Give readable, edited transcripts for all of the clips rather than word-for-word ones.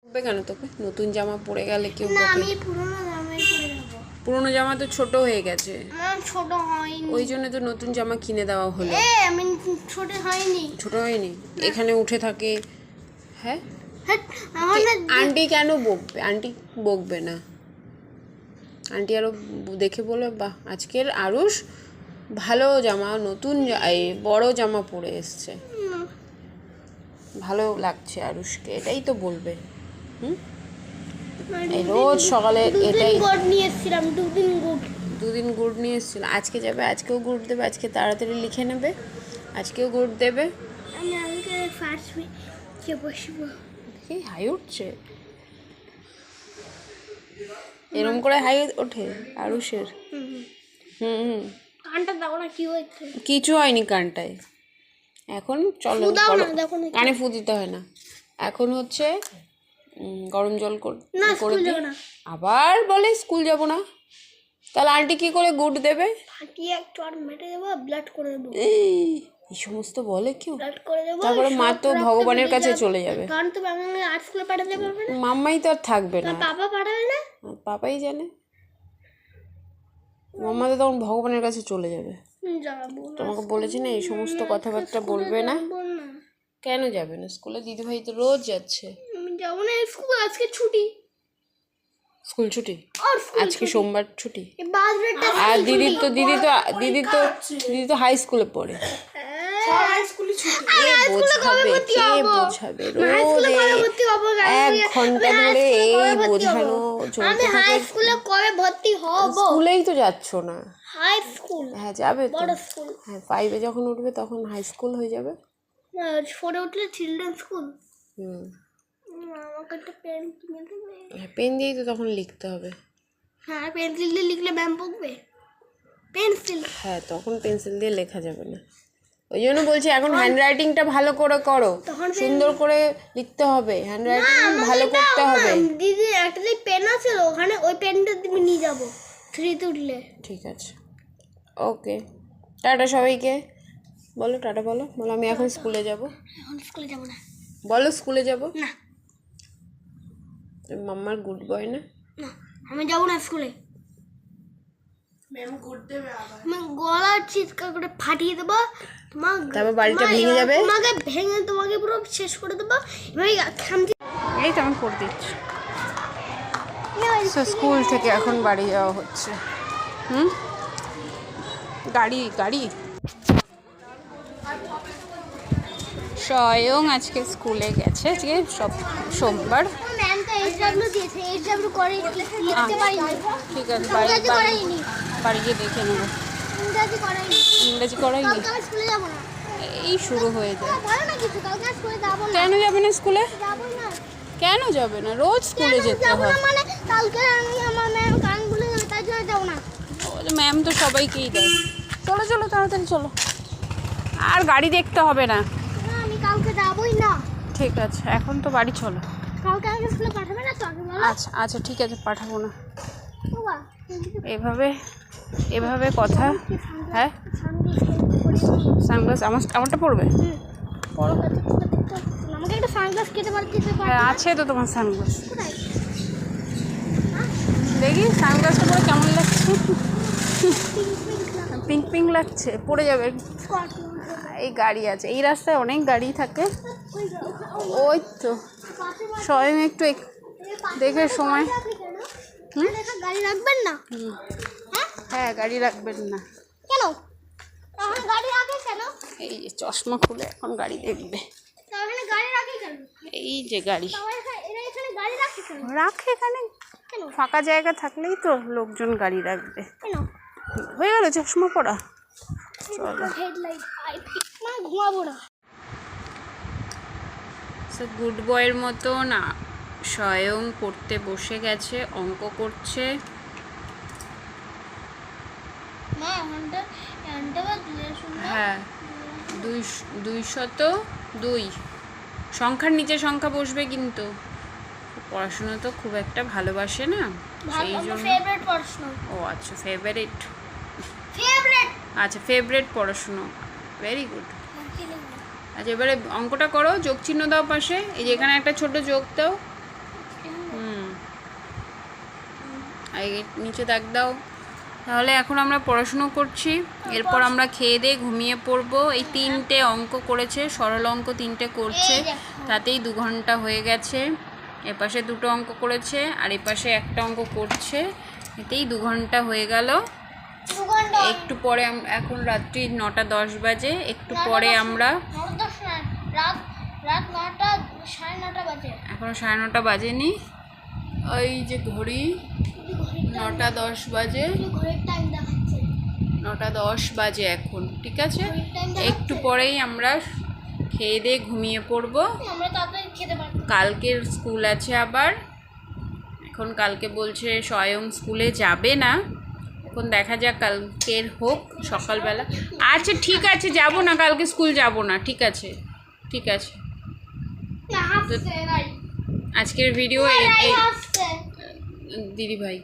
বকবে কেন তোকে? নতুন জামা পরে গেলে কেউ না, বকে? আমি পুরনো জামাই পরে যাব। পুরনো জামা তো ছোট হয়ে গেছে, আমার ছোট হয়নি। ওই জন্য তো নতুন জামা কিনে দেওয়া হলো। আমি ছোট হয়নি। ছোট হয়নি, এখানে উঠে থাকে। হ্যাঁ, হ্যাঁ, আমার না আন্টি কেন বকবে? আন্টি বকবে না, আন্টি আরো দেখে বলে বাহ আজকের আরুষ ভালো জামা, নতুন এই বড় জামা পরে এসছে, ভালো লাগছে আরুষকে, এটাই তো বলবে। এই রোজ সকালে এটাই। গুড় নিয়ে এসেছিলাম, দুদিন গুড় নিয়ে এসেছিল, আজকে যাবে, আজকেও গুড় দেবে, আজকে তাড়াতাড়ি লিখে নেবে, আজকেও গুড় দেবে। আমি আজকে ফার্স্ট কে বসবো। কি হাই উঠছে, এরম করে হাই ওঠে আরুষের? হুম, কানটা দাও না, কি হয়েছে? কিছু হয়নি কানটায়। এখন চলো কানে ফু দিতে হয় না, এখন হচ্ছে গরম জল করে দিই। আবার বলে স্কুল যাব না, তাহলে আন্টি কি করে গুড দেবে? ফাটিয়ে একটু আর মেটে দেবো, ব্লাড করে দেবো। এই সমস্ত বলে কেউ? ব্লাড করে দেবো, তারপরে মা তো ভগবানের কাছে চলে যাবে। কারণ তো আমি আর্ট স্কুলে পাঠাতে পারবে না, মাম্মাই তো আর থাকবে না, পাপা পাঠাবে না, পাপাই জানে। মাম্মা তো তখন ভগবানের কাছে চলে যাবে। যাবো তোমাকে বলেছি না এই সমস্ত কথাবার্তা বলবে না। না। কেন যাবে না স্কুলে? দিদিভাই তো রোজ যাচ্ছে। আমি যাবো না স্কুল, আজকে ছুটি। স্কুল ছুটি? আজকে সোমবার ছুটি। আর দিদি তো হাই স্কুলে পড়ে। কে বোঝাবে রোজ 1 ঘন্টা ধরে এই বোঝানো চলতে থাকে। স্কুলেই তো যাচ্ছ না। হাই স্কুল, হ্যাঁ যাবে তো, বড় স্কুল। হ্যাঁ 5-এ যখন উঠবে তখন হাই স্কুল হয়ে যাবে। 4-এ উঠলে চিলড্রেন স্কুল। হুম, আমাকে একটা পেন কিনে দেবে? হ্যাঁ পেন দিয়েই তো তখন লিখতে হবে। হ্যাঁ, পেন্সিল দিয়ে লিখলে ম্যাম বকবে। পেন্সিল, হ্যাঁ তখন পেন্সিল দিয়ে লেখা যাবে না, ওই জন্য বলছি এখন হ্যান্ডরাইটিংটা ভালো করে করো, সুন্দর করে লিখতে হবে, হ্যান্ডরাইটিং ভালো করতে হবে। দিদি একটা যে পেন আছে ওখানে, ওই পেনটা তুমি নিয়ে যাবো 3-তে উঠলে। ঠিক আছে, ওকে, টাটা সবাইকে বলো, টাটা বলো, আমি এখন স্কুলে যাব। এখন স্কুলে যাবো না। বলো স্কুলে যাব না। তুমি মাম্মার গুড বয় না? না, আমি যাবো না স্কুলে। ম্যাম গুড দেবে, আমি গলা চিৎকার করে ফাটিয়ে দেবো, তারপর বাড়িটা ভেঙে যাবে, তোমাকে পুরো শেষ করে দেবো। এই তো আমি করে দিচ্ছি। স্কুল থেকে এখন বাড়ি যাওয়া হচ্ছে। গাড়ি স্বয়ং আজকে স্কুলে গেছে, আজকে সব সোমবার। ঠিক আছে, বাড়ি গিয়ে দেখে নেবো। ইংরাজি করাইনি, এই শুরু হয়ে যায়। কেন যাবে না স্কুলে? কেন যাবে না? রোজ স্কুলে যেতে হয়। ম্যাম তো সবাইকেই দেয়। চলো তাড়াতাড়ি চলো, আর গাড়ি দেখতে হবে না। আমি কালকে যাবই না। ঠিক আছে, এখন তো বাড়ি চলো। কালকে আগে স্কুলে পাঠাবে না তো? আগে বলো। আচ্ছা ঠিক আছে, পাঠাবো না। এভাবে কথা। হ্যাঁ, সানগ্লাস আমারটা পড়বে? আমাকে একটা সানগ্লাস কেটে দিতে পারো? হ্যাঁ আছে তো তোমার সানগ্লাস, দেখি সানগ্লাসটা পরে কেমন লাগছে। পিঙ্ক লাগছে, পড়ে যাবে। এই গাড়ি আছে, এই রাস্তায় অনেক গাড়ি থাকে। ওই তো স্বয়ং একটু দেখে সময়। গাড়ি রাখবেন না? হ্যাঁ গাড়ি রাখবেন না। কেন গাড়ি রাখে কেন? এই যে চশমা খুলে এখন গাড়ি দেখবে। গাড়ি রাখে কেন? এই যে গাড়ি রাখে এখানে, ফাঁকা জায়গা থাকলেই তো লোকজন গাড়ি রাখবে। হয়ে গেল চশমা পরা, চলো ঘুমাবো না। গুড বয়ের মতো না, স্বয়ং পড়তে বসে গেছে, অঙ্ক করছে। হ্যাঁ 202 সংখ্যার নিচে সংখ্যা বসবে, কিন্তু পড়াশোনা তো খুব একটা ভালোবাসে না, সেই জন্য। ও আচ্ছা, ফেভারিট পড়াশুনো, ভেরি গুড। আচ্ছা এবারে অঙ্কটা করো, যোগ চিহ্ন দাও পাশে, এই যে এখানে একটা ছোট যোগ দাও, আর নিচে দাগ দাও। তাহলে এখন আমরা পড়াশুনো করছি, এরপর আমরা খেয়ে দিয়ে ঘুমিয়ে পড়বো। এই 3টে অঙ্ক করেছে, সরল অঙ্ক 3টে করছে, তাতেই 2 ঘন্টা হয়ে গেছে। এপাশে 2টো অঙ্ক করেছে আর এপাশে একটা অঙ্ক করছে, এতেই 2 ঘন্টা হয়ে গেল। একটু পরে এখন রাত্রি 9:10 বাজে, একটু পরে আমরা রাত 9টা 9:30 বাজে, এখনো 9:30 বাজেনি। ওই যে ঘড়ি 9:10 বাজে, ঘড়ির টাইম দেখাচ্ছে 9:10 বাজে এখন। ঠিক আছে, ঘড়ির টাইম একটু পরেই আমরা খেয়ে দিয়ে ঘুমিয়ে পড়বো। আমরা তাড়াতাড়ি খেতে পারবো। কালকের স্কুল আছে আবার। এখন কালকে বলছে স্বয়ং স্কুলে যাবে না, এখন দেখা যাক কালকের হোক সকালবেলা। আচ্ছা ঠিক আছে, যাব না কালকে, স্কুল যাব না। ঠিক আছে, ঠিক আছে। আজকের ভিডিও দিদি ভাই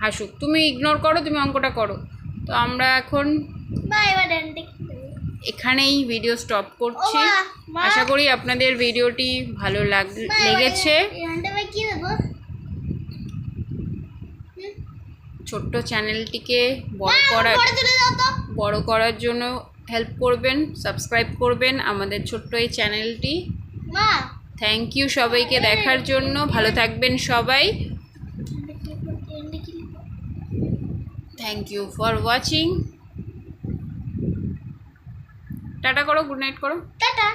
হাসুক, তুমি ইগনোর করো, তুমি অঙ্কটা করো। তো আমরা এখন এখানেই ভিডিও স্টপ করছি। আশা করি আপনাদের ভিডিওটি ভালো লেগেছে। ছোট্ট চ্যানেলটিকে বড় করার জন্য হেল্প করবেন, সাবস্ক্রাইব করবেন আমাদের ছোট্ট এই চ্যানেলটি। থ্যাংক ইউ সবাইকে দেখার জন্য, ভালো থাকবেন সবাই। Thank you for watching. Tata করো, গুড নাইট করো। টাটা।